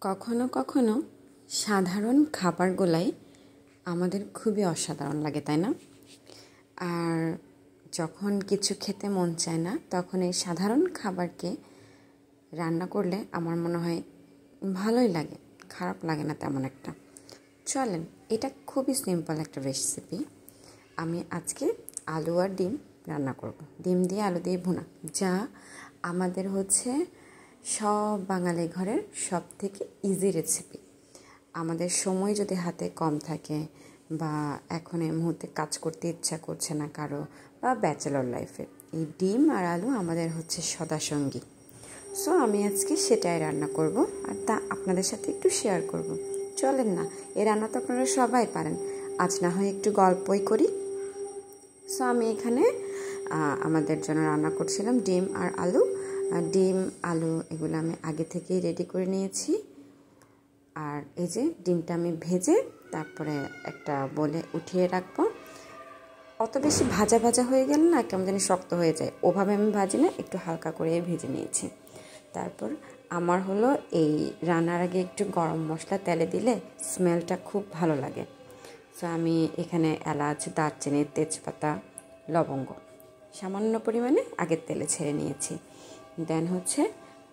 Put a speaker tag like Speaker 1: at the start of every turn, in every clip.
Speaker 1: কখনো কখনো সাধারণ খাবারগুলাই আমাদের খুবই অসাধারণ লাগে, তাই না? আর যখন কিছু খেতে মন চায় না, তখন এই সাধারণ খাবারকে রান্না করলে আমার মনে হয় ভালোই লাগে, খারাপ লাগে না তেমন একটা। চলেন, এটা খুবই সিম্পল একটা রেসিপি। আমি আজকে আলু আর ডিম রান্না করব। ডিম দিয়ে আলু দিয়ে ভুনা, যা আমাদের সব বাঙালি ঘরের সব থেকে ইজি রেসিপি। আমাদের সময় যদি হাতে কম থাকে বা এখন এই মুহূর্তে কাজ করতে ইচ্ছা করছে না কারো, বা ব্যাচেলর লাইফে, এই ডিম আর আলু আমাদের সদাসঙ্গী। সো আমি আজকে সেটাই রান্না করব আর তা আপনাদের সাথে একটু শেয়ার করব। চলেন না, এই রান্না তো আপনারা সবাই পারেন, আজ না হয় একটু গল্পই করি। সো আমি এখানে আমাদের জন্য রান্না করছিলাম ডিম আর আলু। ডিম আলু এগুলো আমি আগে থেকেই রেডি করে নিয়েছি। আর এই যে ডিমটা আমি ভেজে তারপরে একটা বলে উঠিয়ে রাখবো। অত বেশি ভাজা ভাজা হয়ে গেলে না কেমন জানি শক্ত হয়ে যায়, ওভাবে আমি ভাজি না, একটু হালকা করে ভেজে নিয়েছি। তারপর আমার এই রান্নার আগে একটু গরম মশলা তেলে দিলে স্মেলটা খুব ভালো লাগে। সো আমি এখানে এলাচ, দারচিনি, তেজপাতা, লবঙ্গ সামান্য পরিমাণে আগে তেলে ছেড়ে নিয়েছি। দেন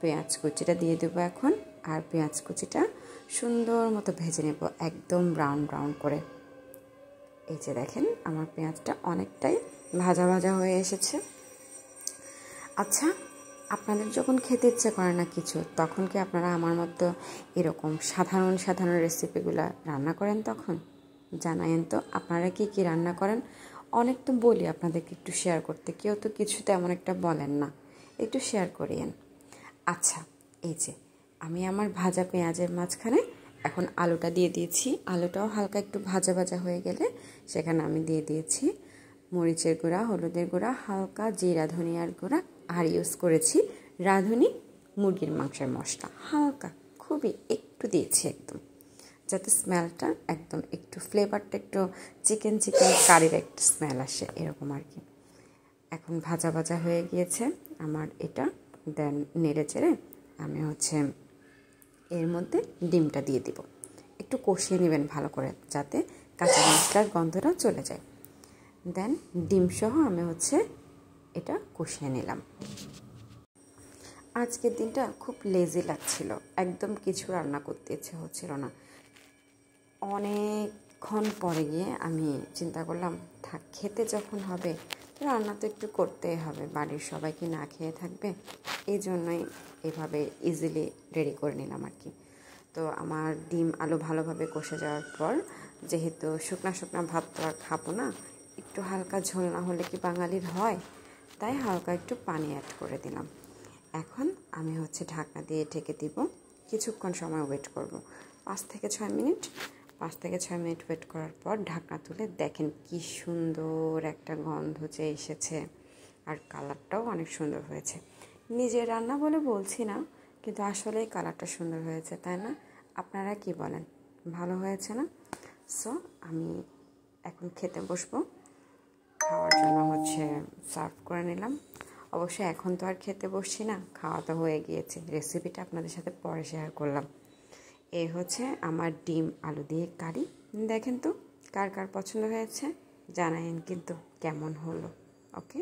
Speaker 1: পেঁয়াজ কুচিটা দিয়ে দেবো এখন। আর পেঁয়াজ কুচিটা সুন্দর মতো ভেজে নেব, একদম ব্রাউন ব্রাউন করে। এই যে দেখেন, আমার পেঁয়াজটা অনেকটাই ভাজা ভাজা হয়ে এসেছে। আচ্ছা, আপনাদের যখন খেতে ইচ্ছে করে না কিছু, তখন কি আপনারা আমার মতো এরকম সাধারণ সাধারণ রেসিপিগুলো রান্না করেন? তখন জানায়েন তো আপনারা কি কি রান্না করেন। অনেক তো বলি আপনাদেরকে একটু শেয়ার করতে, কেউ তো কিছু তেমন একটা বলেন না, একটু শেয়ার করিয়েন। আচ্ছা, এই যে আমি আমার ভাজা পেঁয়াজের মাঝখানে এখন আলুটা দিয়ে দিয়েছি। আলুটাও হালকা একটু ভাজা ভাজা হয়ে গেলে সেখানে আমি দিয়ে দিয়েছি মরিচের গুঁড়া, হলুদের গুঁড়া, হালকা জিরা ধনিয়ার গুঁড়া, আর ইউজ করেছি রাঁধুনি মুরগির মাংসের মশলা, হালকা খুবই একটু দিয়েছি, একদম যাতে স্মেলটা একদম একটু ফ্লেভারটা একটু চিকেন চিকেন কারির একটা স্মেল আসে, এরকম আর কি। এখন ভাজা ভাজা হয়ে গিয়েছে আমার এটা। দেন নেড়ে চেড়ে আমি এর মধ্যে ডিমটা দিয়ে দিব। একটু কষিয়ে নেবেন ভালো করে, যাতে কাঁচা মশলার গন্ধটা চলে যায়। দেন ডিম সহ আমি এটা কষিয়ে নিলাম। আজকের দিনটা খুব লেজি লাগছিল, একদম কিছু রান্না করতে ইচ্ছে হচ্ছিল না। অনেকক্ষণ পরে গিয়ে আমি চিন্তা করলাম, থাক, খেতে যখন হবে রান্না তো একটু করতেই হবে, বাড়ির সবাই কি না খেয়ে থাকবে, এই জন্যই এভাবে ইজিলি রেডি করে নিলাম আর কি। তো আমার ডিম আলু ভালোভাবে কষে যাওয়ার পর, যেহেতু শুকনা শুকনা ভাত তো আর খাবো না, একটু হালকা ঝোল না হলে কি বাঙালির হয়, তাই হালকা একটু পানি অ্যাড করে দিলাম। এখন আমি ঢাকনা দিয়ে ঢেকে দিব, কিছুক্ষণ সময় ওয়েট করব, 5 থেকে 6 মিনিট। 5 থেকে 6 মিনিট ওয়েট করার পর ঢাকনা তুলে দেখেন কি সুন্দর একটা গন্ধ যে এসেছে, আর কালারটাও অনেক সুন্দর হয়েছে। নিজের রান্না বলে বলছি না, কিন্তু আসলেই কালারটা সুন্দর হয়েছে, তাই না? আপনারা কি বলেন, ভালো হয়েছে না? সো আমি এখন খেতে বসবো, খাওয়ার জন্য সার্ভ করে নিলাম। অবশ্যই এখন তো আর খেতে বসছি না, খাওয়া তো হয়ে গিয়েছে, রেসিপিটা আপনাদের সাথে পরে শেয়ার করলাম। এই আমার ডিম আলু দিয়ে কারি। দেখেন তো কার কার পছন্দ হয়েছে, জানায়েন কিন্তু কেমন হলো। ওকে।